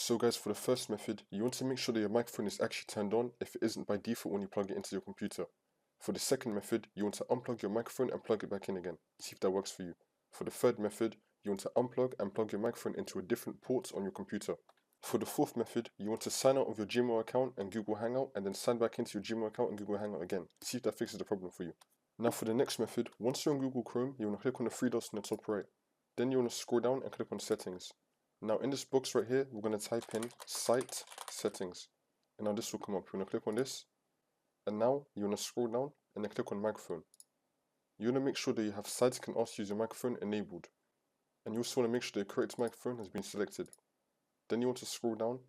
So guys, for the first method, you want to make sure that your microphone is actually turned on if it isn't by default when you plug it into your computer. For the second method, you want to unplug your microphone and plug it back in again. See if that works for you. For the third method, you want to unplug and plug your microphone into a different port on your computer. For the fourth method, you want to sign out of your Gmail account and Google Hangout and then sign back into your Gmail account and Google Hangout again. See if that fixes the problem for you. Now for the next method, once you're on Google Chrome, you want to click on the three dots in the top right. Then you want to scroll down and click on settings. Now in this box right here, we're going to type in site settings. And now this will come up. You want to click on this. And now you want to scroll down and then click on microphone. You want to make sure that you have sites can also use your microphone enabled. And you also want to make sure the correct microphone has been selected. Then you want to scroll down.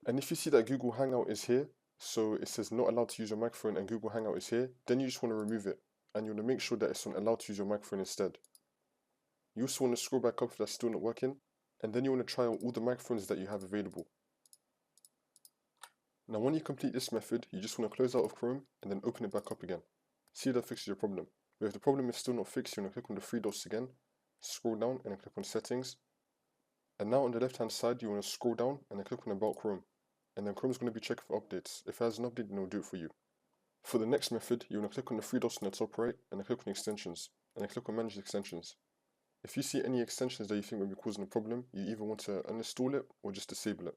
And if you see that Google Hangout is here, so it says not allowed to use your microphone and Google Hangout is here, then you just want to remove it. And you want to make sure that it's on allowed to use your microphone instead. You also want to scroll back up if that's still not working. And then you want to try out all the microphones that you have available. Now when you complete this method, you just want to close out of Chrome and then open it back up again. See if that fixes your problem. But if the problem is still not fixed, you want to click on the three dots again, scroll down and then click on settings. And now on the left hand side, you want to scroll down and then click on about Chrome. And then Chrome is going to be checking for updates. If it has an update, then it will do it for you. For the next method, you want to click on the three dots in the top right and then click on extensions. And then click on manage extensions. If you see any extensions that you think will be causing a problem, you either want to uninstall it or just disable it.